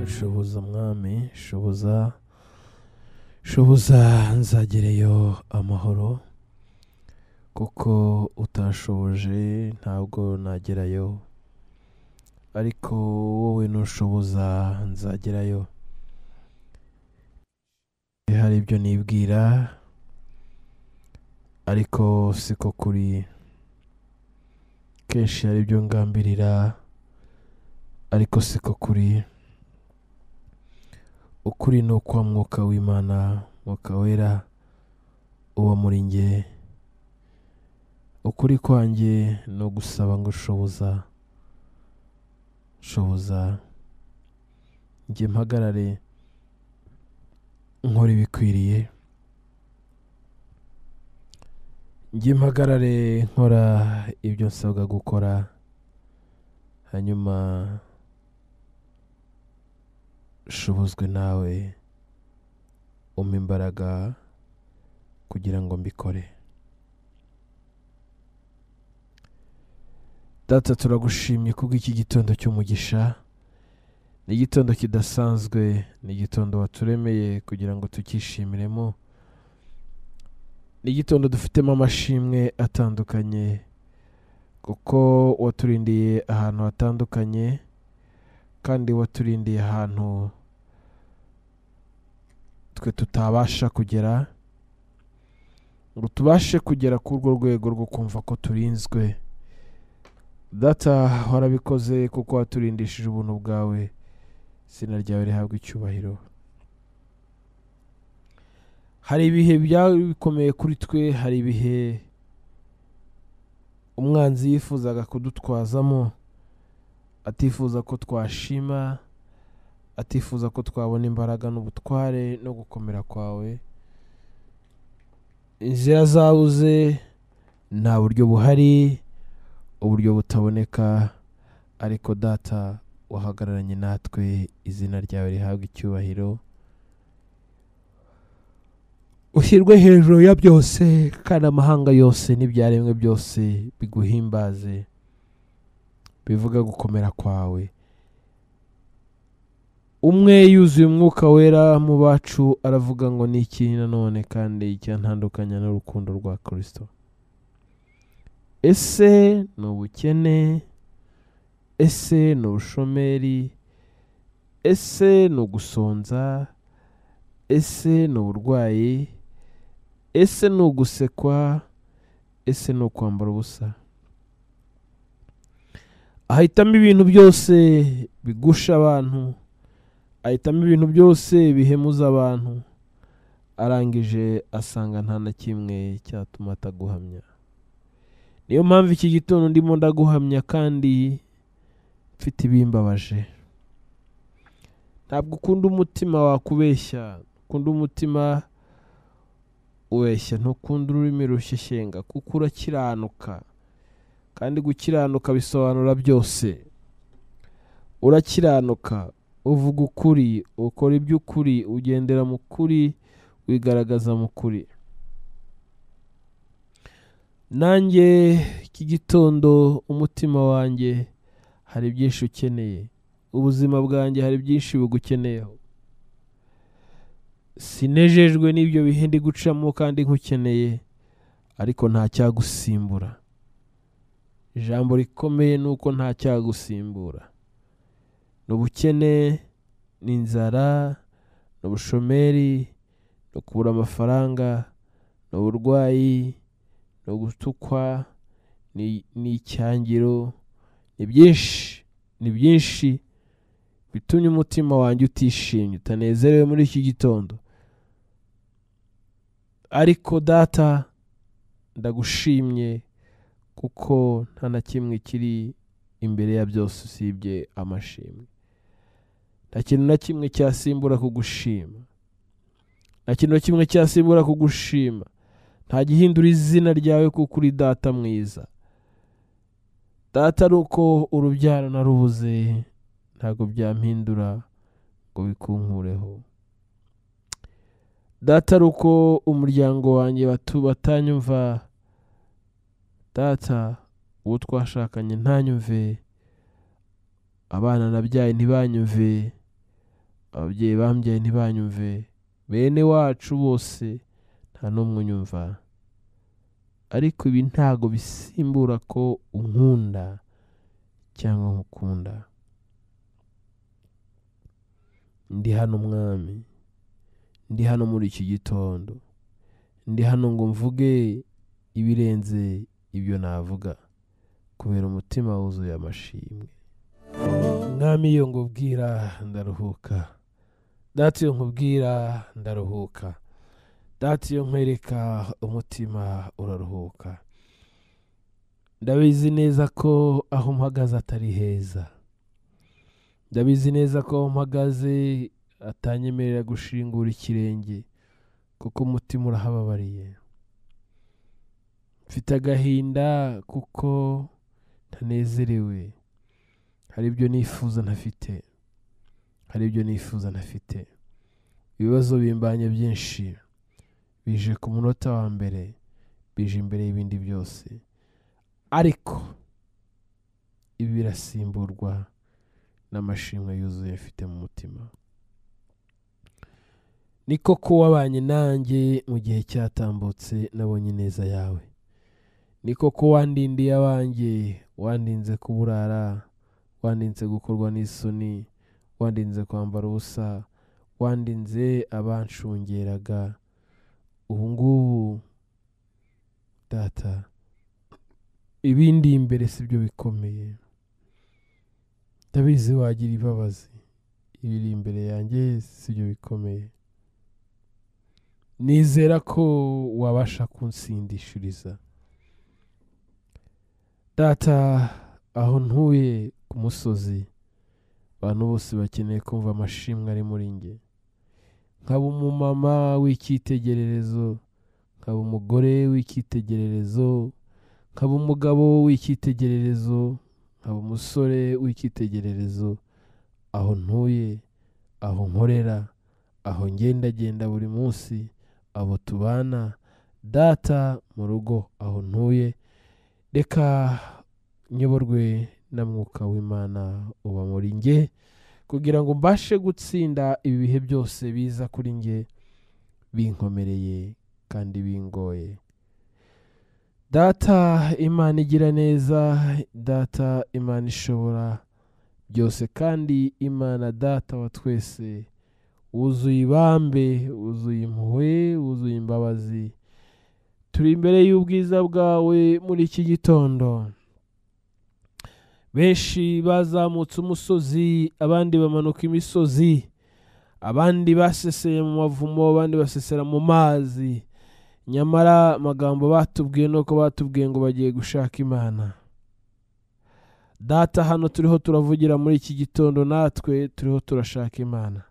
shoboza mwami, shoboza nzagereyo amahoro, kuko utashoboje ntabwo nagerayo, ariko wowe nushoboza nzagerayo. Hari ibyo nibwira ariko siko kuri, kenshi hari ibyo ngambirira ariko siko kuri. Ukuri ni ukwa mwuka w'Imana, mwuka wera uba muri njye. Ukuri kwanjye ni ugusaba ngo shoboza njye mpagarare nkora ibikwiriye, njye mpagarare nkora ibyo nsabwa gukora, hanyuma shobozwe nawe umpa imbaraga kugira ngo mbikore. Data, turagushimye kubw'iki gitondo cy'umugisha. Ni igitondo kidasanzwe, ni igitondo waturemeye kugira ngo tukishimiremo. Ni igitondo dufitemo amashimwe atandukanye, kuko waturindiye ahantu hatandukanye, kandi waturindiye ahantu twe tutabasha kugera, ngo tubashe kugera ku urwo rwego rwo kumva ko turinzwe. Data, warabikoze kuko waturindishije ubuntu bwawe, izina ryawe rihabwa icyubahiro. Hari ibihe byari bikomeye kuri twe, hari ibihe umwanzi yifuzaga kudutwazamo, atifuza ko twashima, atifuza ko twabona imbaraga n'ubutware no gukomera kwawe. Inzira zabuze, nta buryo buhari, uburyo butaboneka, ariko Data wahagararanye natwe, izina ryawe rihabwa icyubahiro. Ushyirwe hejuru ya byose, kandi amahanga yose n'ibyaremwe byose biguhimbaze, bivuga gukomera kwawe. Umwe yuzuye umwuka wera mu bacu aravuga ngo ni iki nanone kandi icyantandukanya n'urukundo rwa Kristo? Ese ni ubukene? Ese ni ubushomeri? Ese ni ugusonza? Ese ni uburwayi? Ese ni ugusekwa? Ese ni ukwambara ubusa? Ahitamo ibintu byose bigusha abantu, ahitamo ibintu byose bihemuza abantu, arangije asanga nta na kimwe cyatuma ataguhamya. Niyo mpamvu iki gitondo ndimo ndaguhamya, kandi mfite ibimbabaje. Ntabwo ukunda umutima wakubeshya, ukunda umutima ubeshya, ntukunda ururimi rushyeshyenga, kuko urakiranuka, kandi gukiranuka bisobanura byose. Urakiranuka, uvuga ukuri, ukora iby'ukuri, ugendera mu kuri, wigaragaza mu kuri. Nanjye iki gitondo umutima wanjye hari byinshi ukeneye, ubuzima bwanjye hari byinshi bugukeneyeho. Sinejejwe n'ibyo bihe ndi gucamo kandi nkukeneye, ariko nta cyagusimbura. Ijambo rikomeye ni uko nta cyagusimbura. N'ubukene, n'inzara, n'ubushomeri, no kubura amafaranga, n'uburwayi, no gutukwa, n'icyangiro, ni byinshi bitumye umutima wanjye utishimye, utanezerewe muri iki gitondo. Ariko Data, ndagushimye kuko nta na kimwe kiri imbere ya byose usibye amashimwe. Nta kintu na kimwe cyasimbura kugushima, nta kintu na kimwe cyasimbura kugushima, nta gihindura izina ryawe, kuko uri Data mwiza. Data, ari uko urubyaro narubuze ntabwo byampindura ngo bikunkureho. Data, ari uko umuryango wanjye batanyumva, Data, uwo twashakanye ntanyumve, abana nabyaye ntibanyumve, ababyeyi bambyaye ntibanyumve, bene wacu bose nta n'umwe unyumva, ariko ibi ntago bisimbura ko unkunda cyangwa nkukunda. Ndi hano mwami, ndi hano muri iki gitondo, ndi hano ngo mvuge ibirenze ibyo navuga, kubera umutima wuzuye amashimwe. Mwami, iyo ngubwira ndaruhuka, data iyo nkubwira ndaruhuka, data iyo nkwereka umutima uraruhuka. Ndabizi neza ko aho mpagaze atari heza, ndabizi neza ko aho mpagaze atanyemerera gushingura ikirenge, kuko umutima urahababariye. Mfite agahinda kuko ntanezerewe, hari ibyo nifuza ntafite, hari ibyo nifuza ntafite. Ibibazo bimbanye byinshi, bije ku munota wa mbere, bije imbere y'ibindi byose, ariko ibi birasimburwa n'amashimwe yuzuye mfite mu mutima. Ni koko wabanye nanjye mu gihe cyatambutse, nabonye ineza yawe. Ni koko wandindiye abanjye, wandinze kuburara, wandinze gukorwa n'isoni, wandinze kwambara ubusa, wandinze abanshungeraga. Ubu ngubu data, ibindi imbere sibyo bikomeye, ndabizi wagira imbabazi, ibiri imbere yanjye sibyo bikomeye. Nizera ko wabasha kunsindishiriza. Data, aho ntuye ku musozi, abantu bose bakeneye kumva amashimwe ari muri nge. Nkaba umumama w'icyitegererezo, nkaba umugore w'icyitegererezo, nkaba umugabo w'icyitegererezo, nkaba umusore w'icyitegererezo. Aho ntuye, aho nkorera, aho ngendagenda buri munsi, abo tubana, data, mu rugo aho ntuye, reka nyoborwe na mwuka w'Imana uba muri nge, kugira ngo mbashe gutsinda ibi bihe byose biza kuri nge binkomereye kandi bingoye. Data Imana igira neza, data Imana ishobora byose, kandi Imana data wa twese, wuzuye ibambe, wuzuye impuhwe, wuzuye imbabazi. Turi imbere y'ubwiza bwawe muri iki gitondo. Benshi bazamutse umusozi, abandi bamanuka imisozi, abandi baseseye mu mavumo, abandi basesera mu mazi. Nyamara amagambo batubwiye nuko batubwiye ngo bagiye gushaka Imana. Data, hano turiho turavugira muri iki gitondo, natwe turiho turashaka Imana.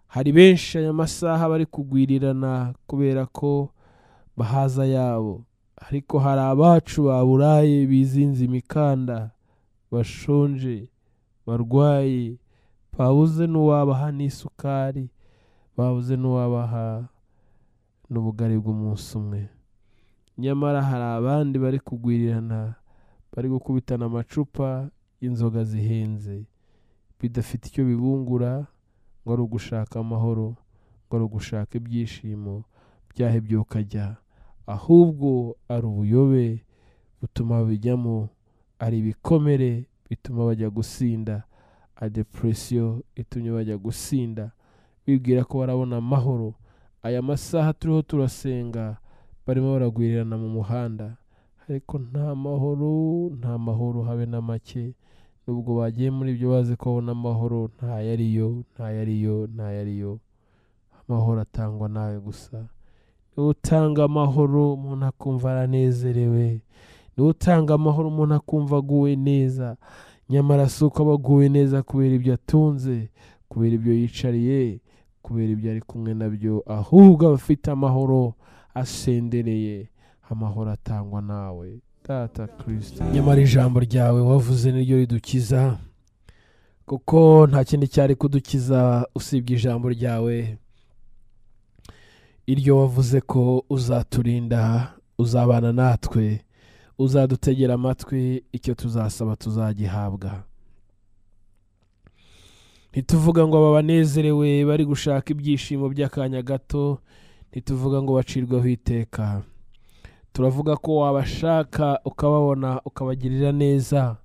Hari benshi aya masaha bari kugwirirana kubera ko bahaza yabo, ariko hari abacu baburaye, bizinze imikanda, bashonje, barwaye, babuze n'uwabaha n'isukari, babuze n'uwabaha n'ubugari bw'umunsi umwe. Nyamara hari abandi bari kugwirirana, bari gukubitana amacupa y'inzoga zihenze, bidafite icyo bibungura, ngo ari ugushaka amahoro, ngo ari ugushaka ibyishimo byahebye ukajya, ahubwo ari ubuyobe butuma bijyamo, ari ibikomere bituma bajya gusinda, a depression itumye bajya gusinda, bibwira ko barabona amahoro. Aya masaha turiho turasenga, barimo baragwirirana mu muhanda, ariko nta mahoro habe na make. Nubwo bagiye muri ibyo bazi ko babona amahoro, ntayariyo. Amahoro atangwa nawe gusa. Niwe utanga amahoro umuntu akumva aranezerewe, niwe utanga amahoro umuntu akumva aguwe neza. Nyamara si uko aba aguwe neza kubera ibyo atunze, kubera ibyo yicariye, kubera ibyo ari kumwe nabyo, ahubwo aba afite amahoro asendereye. Amahoro atangwa nawe, Data Kristo. Nyamara ijambo ryawe wavuze niryo ridukiza, kuko nta kindi cyari kudukiza usibye ijambo ryawe. Iryo wavuze ko uzaturinda, uzabana natwe, uzadutegera amatwi, icyo tuzasaba tuzagihabwa. ntituvuga ngo aba banezerewe bari gushaka ibyishimo by'akanya gato, ntituvuga ngo bacirweho iteka. Turavuga ko wabashaka ukababona ukabagirira neza,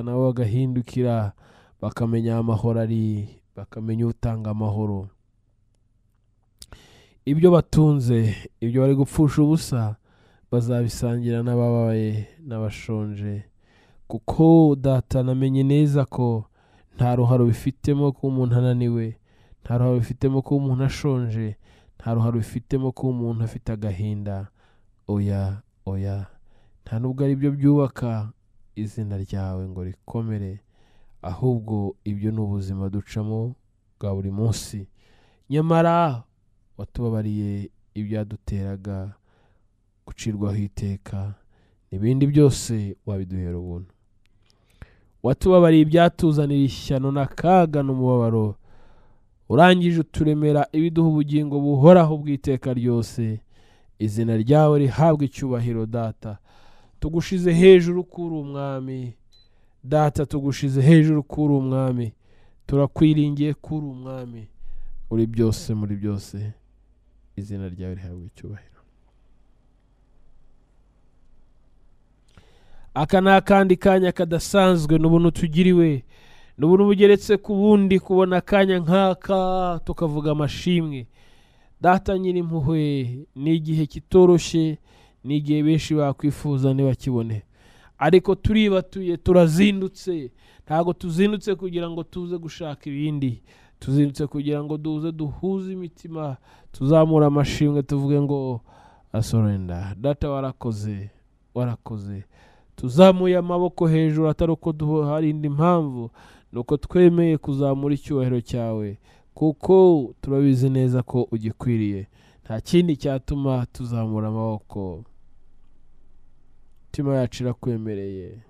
nabo bagahindukira bakamenya amahoro ari, bakamenya utanga amahoro. Ibyo batunze, ibyo bari gupfusha ubusa, bazabisangira n'ababaye n'abashonje, kuko data namenye neza ko nta ruharo bifitemo ko umuntu ananiwe, nta ruharo bifitemo ko umuntu ashonje, nta ruharo bifitemo ko umuntu afite agahinda. Oya, nta nubwo ari byo byubaka izina ryawe ngo rikomere, ahubwo ibyo ni ubuzima ducamo bwa buri munsi. Nyamara watubabariye ibyaduteraga gucirwaho iteka, n'ibindi byose wabiduhera ubuntu. Watubabariye ibyatuzanira ishyano n'akaga n'umubabaro, urangije uturemera ibiduha ubugingo buhoraho bw'iteka ryose. Izina ryawe rihabwe icyubahiro data. Tugushize hejuru kuri umwami data, tugushize hejuru kuri umwami, turakwiringiye kuri umwami, uri byose muri byose. Izina ryawe rihabwe icyubahiro. Aka ni akandi kanya kadasanzwe n'ubuntu tugiriwe, n'ubuntu bugeretse ku bundi, kubona akanya nk'aka tukavuga amashimwe. Data Nyirimpuhwe, ni igihe kitoroshye, ni igihe benshi bakwifuza ntibakibone, ariko turibatuye, turazindutse. Ntabwo tuzindutse kugira ngo tuze gushaka ibindi, tuzindutse kugira ngo duhuze imitima, tuzamura amashimwe, tuvuge ngo asorenda. Data warakoze. Tuzamuye amaboko hejuru, atari uko hari indi mpamvu, nuko twemeye kuzamura icyubahiro cyawe, kuko turabizi neza ko ugikwiriye. Nta kindi cyatuma tuzamura amaboko. Imitima yacu irakwemereye,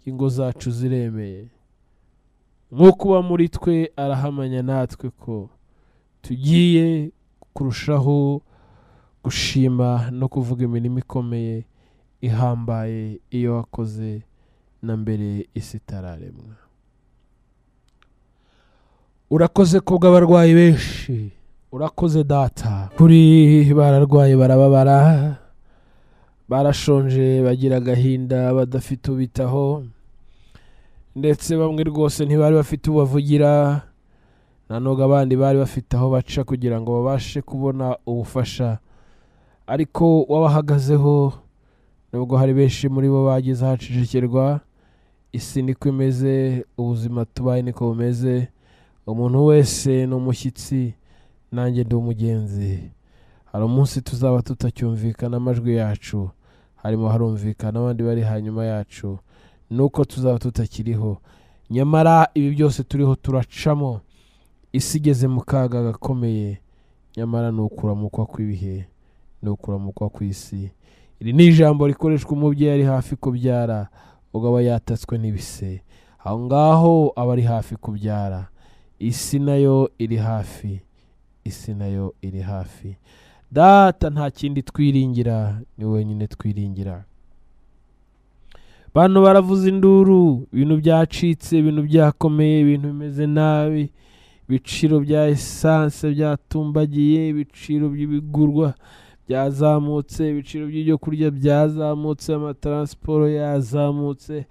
ingo zacu ziremeye. Nk'uko uba muri twe arahamanya natwe ko tugiye kurushaho gushima no kuvuga imirimo ikomeye ihambaye iyo wakoze na mbere isi itararemwa. Urakoze kubw'abarwayi benshi, urakoze data. Kuri bararwaye barababara, barashonje bagira agahinda badafite ubitaho, ndetse bamwe rwose ntibari bafite ubavugira, nta nubwo abandi bari bafite aho baca kugira ngo babashe kubona ubufasha, ariko wabahagazeho. Nubwo hari benshi muri bo bagize ahacecekerwa, isi niko imeze, ubuzima tubaye niko bumeze. Umuntu wese ni umushyitsi, nanjye ndi umugenzi. Hari umunsi tuzaba tutacyumvikana amajwi yacu, harimo harumvikana abandi bari hanyuma yacu, nuko tuzaba tutakiriho. Nyamara ibi byose turiho turacamo, isi igeze mu kaga gakomeye, nyamara ni ukuramukwa kw'ibihe, ni ukuramukwa kw'isi. Iri ni ijambo rikoreshwa umubyeyi ari hafi kubyara, ubwo aba yatatswe n'ibise. Aho ngaho aba ari hafi kubyara. Isi nayo iri hafi, isi nayo iri hafi. Data, nta kindi twiringira, ni wenyine twiringira. Bantu baravuza induru, ibintu byacitse, ibintu byakomeye, ibintu bimeze nabi, ibiciro bya esanse byatumbagiye, ibiciro by'ibigurwa byazamutse, ibiciro by'ibyo kurya byazamutse, amatransporo yazamutse.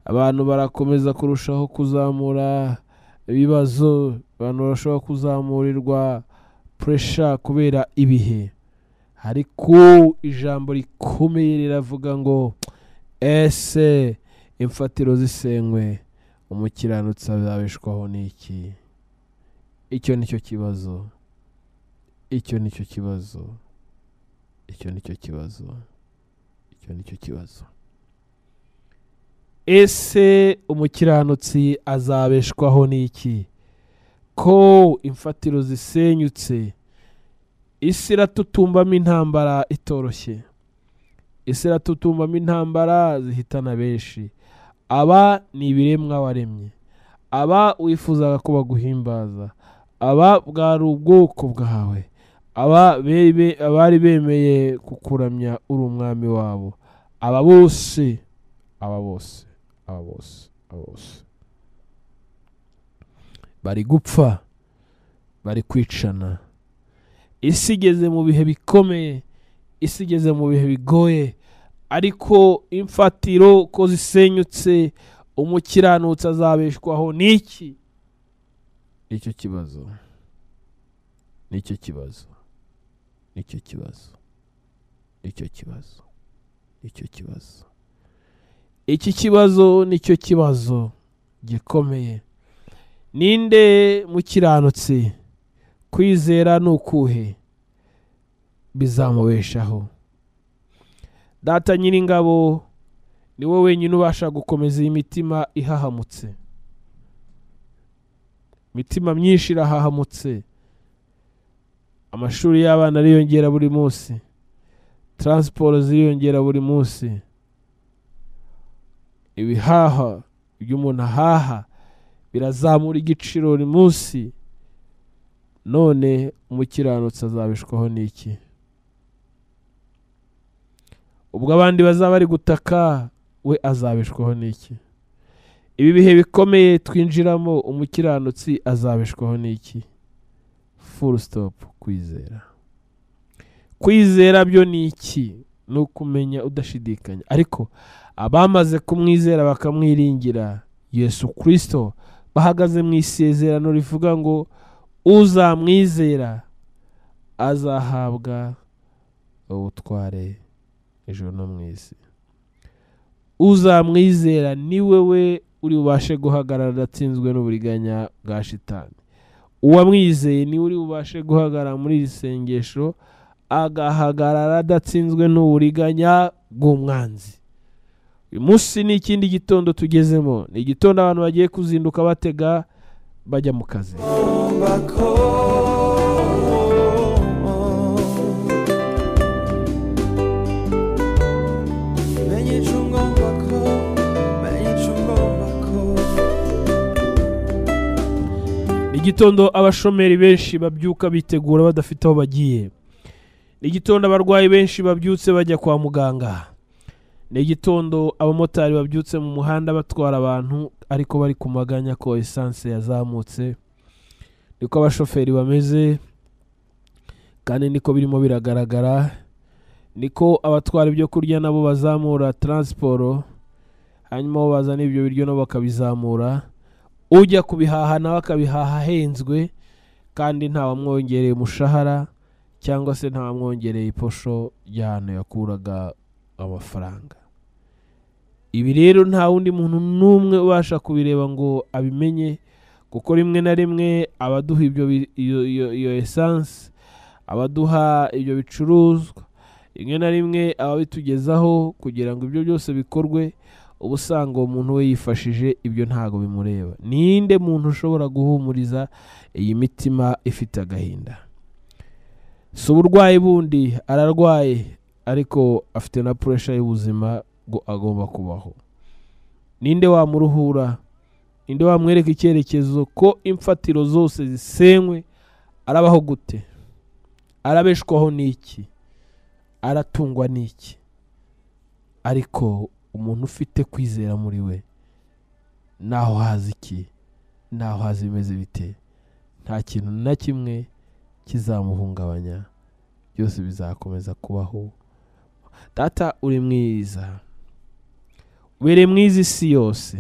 Abantu barakomeza kurushaho kuzamura ibibazo, abantu barashobora kuzamurirwa pressure kubera ibihe. Ariko ijambo rikomeye riravuga ngo ese imfatiro zisenywe, umukiranutsi azabeshwaho n'iki? Icyo nicyo kibazo, icyo nicyo kibazo, icyo nicyo kibazo, icyo nicyo kibazo. Ese umukiranutsi azabeshwaho n'iki ko imfatiro zisenyutse? Isi iratutumbamo intambara itoroshye, isi iratutumbamo intambara zihitana benshi. Aba ni ibiremwa waremye, aba wifuzaga ko baguhimbaza, aba bwari ubwoko bwawe, abari bemeye kukuramya uri umwami wabo. Aba bose bari gupfa, bari kwicana. Isi igeze mu bihe bikomeye, isi igeze mu bihe bigoye, ariko imfatiro ko zisenyutse, umukiranutsi azabeshwaho n'iki? Nicyo kibazo, nicyo kibazo, nicyo kibazo, nicyo kibazo, nicyo kibazo. Iki kibazo nicyo kibazo gikomeye. Ninde mukiranutsi? Kwizera nukuhe bizamubeshaho? Data Nyiringabo ni wowe wenyine ubasha gukomeza iyi mitima ihahamutse. Mitima myinshi irahahamutse. Amashuri y'abana ariyongera buri munsi, transport ziriyongera buri munsi, ibihaha by'umuntu ahaha birazamura igiciro buri munsi. None umukiranutsi azabeshwaho n'iki? Ubwo abandi bazaba bari gutaka, we azabeshwaho n'iki? Ibi bihe bikomeye twinjiramo, umukiranutsi azabeshwaho n'iki? Full stop. Kwizera. Kwizera byo ni iki? Ni ukumenya udashidikanya. Ariko abamaze kumwizera bakamwiringira Yesu Kristo, bahagaze mu isezerano rivuga ngo uzamwizera azahabwa ubutware ijuru no mu isi. Uzamwizera ni wewe uri bubashe guhagarara adatsinzwe n'uburiganya bwa shitani. Uwamwizeye ni uri bubashe guhagarara muri iri sengesho, agahagarara adatsinzwe n'uburiganya bw'umwanzi. Uyu munsi ni ikindi gitondo tugezemo, ni igitondo abantu bagiye kuzinduka batega bajya mu kazi. Igitondo abashomeri benshi babyuka bitegura badafite aho bagiye. Ni igitondo abarwayi benshi babyutse bajya kwa muganga. Ni igitondo abamotari babyutse mu muhanda batwara abantu ariko bari kumaganya ko essence yazamutse. Niko abashoferi bameze, kandi niko birimo biragaragara. Niko abatwara ibyo kurya nabo bazamura transport, hanyuma bazana ibyo biryo nabo bakabizamura. Ujya kubihaha nawe akabihaha henzwe, kandi nta wamwongereye umushahara cyangwa se nta wamwongereye iposho y'ahantu yakuraga amafaranga. Ibi rero nta wundi muntu n'umwe ubasha kubireba ngo abimenye, kuko rimwe na rimwe abaduha iyo essence, abaduha ibyo bicuruzwa, rimwe na rimwe ababitugezaho kugira ngo ibyo byose bikorwe, ubusanga uwo muntu we yifashije ibyo ntago bimureba. Ninde muntu ushobora guhumuriza iyi mitima ifite agahinda? Si uburwayi bundi, ararwaye ariko afite na pressure y'ubuzima ngo agomba kubaho. Ninde wamuruhura? Ninde wamwereka icyerekezo ko imfatiro zose zisenywe? Arabaho gute? Arabeshwaho n'iki? Aratungwa n'iki? Ariko umuntu ufite kwizera muri we, naho hazi iki, naho hazi bimeze bite, nta kintu na kimwe kizamuhungabanya, byose bizakomeza kubaho. Data uri mwiza, were mwiza isi yose,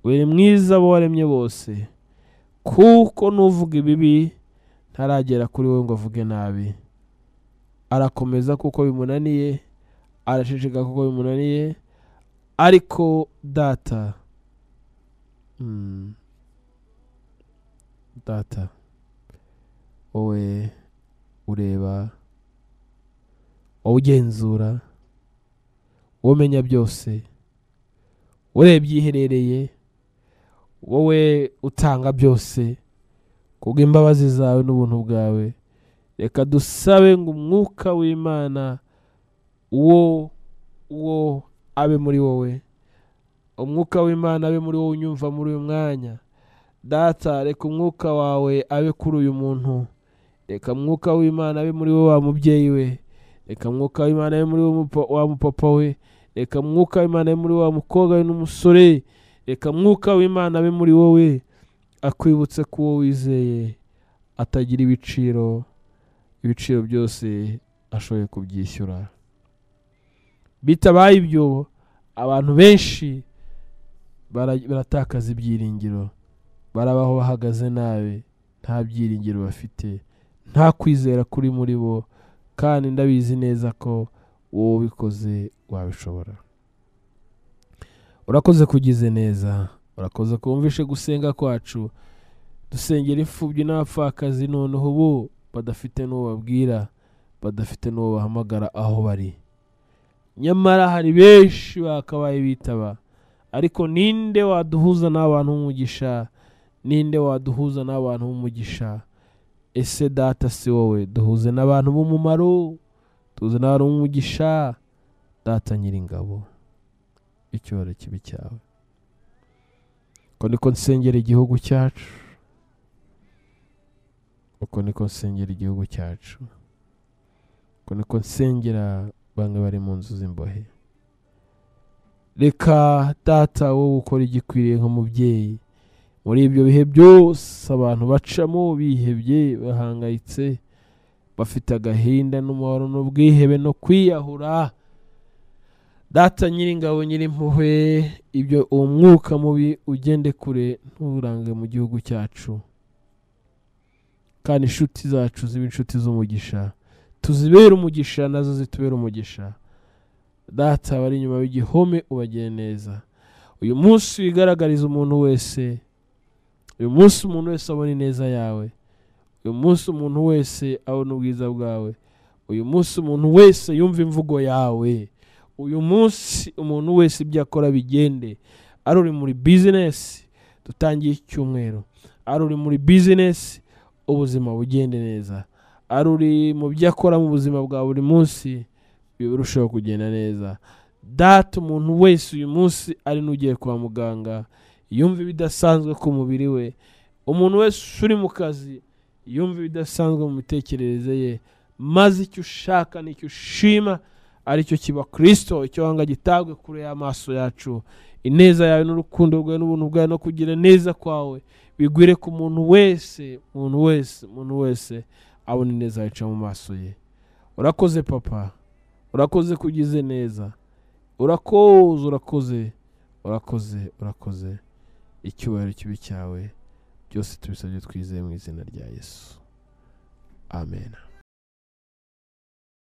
were mwiza abo waremye bose, kuko nuvuga ibibi ntaragera kuri wowe ngo avuge nabi. Arakomeza kuko bimunaniye, arashishika kuko bimunaniye. Ariko data, data wowe ureba, wowe ugenzura, wowe umenya byose, urebye iherereye, wowe utanga byose kubw'imbabazi zawe n'ubuntu bwawe. Reka dusabe ngo umwuka w'Imana uwo abe muri wowe, umwuka w'Imana abe muri wowe unyumva muri uyu mwanya. Data, reka umwuka wawe abe kuri uyu muntu. Reka umwuka w'Imana abe muri wowe wa mubyeyi we. Reka umwuka w'Imana abe muri wowe wa mupapa we. Reka umwuka w'Imana abe muri wowe wa mukobwa we n'umusore. Reka umwuka w'Imana abe muri wowe akwibutse ko uwo wizeye atagira ibiciro byose ashoboye kubyishyura. Bitabaye ibyo abantu benshi baratakaza ibyiringiro, barabaho bahagaze nabi, nta byiringiro bafite, nta kwizera kuri muri bo, kandi ndabizi neza ko wowe ubikoze wabishobora. Urakoze kugize neza, urakoze kumvishe gusenga kwacu, dusengera imfubyi n'abapfakazi noneho ubu badafite n'uwo babwira, badafite n'uwo bahamagara aho bari. Nyamara hari benshi bakabaye bitaba, ariko ninde waduhuza n'abantu b'umugisha? Ninde waduhuza n'abantu b'umugisha? Ese data si wowe, duhuze n'abantu b'umumaro, tuze n'abantu b'umugisha. Data Nyiringabo, icyubahiro kibi cyawe. Uko niko nsengera igihugu cyacu, uko niko nsengera igihugu cyacu, uko niko nsengera bamwe bari mu nzu z'imbohe. Reka Data wowe ukora igikwiriye nk'umubyeyi muri ibyo bihe byose abantu bacamo bihebye, bahangayitse, bafite agahinda n'umubabaro n'ubwihebe no kwiyahura. Data Nyiringabo, Nyirimpuhwe, ibyo uwo mwuka mubi ugende kure, nturange mu gihugu cyacu, kandi inshuti zacu zibe inshuti z'umugisha, tuzibere umugisha nazo zitubere umugisha. Data bari inyuma y'igihome ubagire neza. Uyu munsi wigaragariza umuntu wese, uyu munsi umuntu wese abona ineza yawe, uyu munsi umuntu wese abona ubwiza bwawe, uyu munsi umuntu wese yumva imvugo yawe, uyu munsi umuntu wese ibyo akora bigende. Ari uri muri business dutangiye icyumweru, ari uri muri business ubuzima bugende neza, ari uri mu byo akora mu buzima bwa buri munsi birushaho kugenda neza. Data umuntu wese uyu munsi ari n'ugiye kwa muganga yumva ibidasanzwe ku mubiri we, umuntu wese uri mu kazi yumva ibidasanzwe mu mitekerereze ye, maze icyo ushaka n'icyo ushima aricyo kiba Kristo, icyo wanga gitagwe kure y'amaso yacu. Ineza yawe n'urukundo rwawe n'ubuntu bwawe no kugira neza kwawe bigwire ku muntu wese, umuntu wese abona ineza yawe mu maso ye. Urakoze Papa, urakoze kugize neza, urakoze. Icyubahiro kibi cyawe byose tubisabye twizeye mu izina rya Yesu, amen.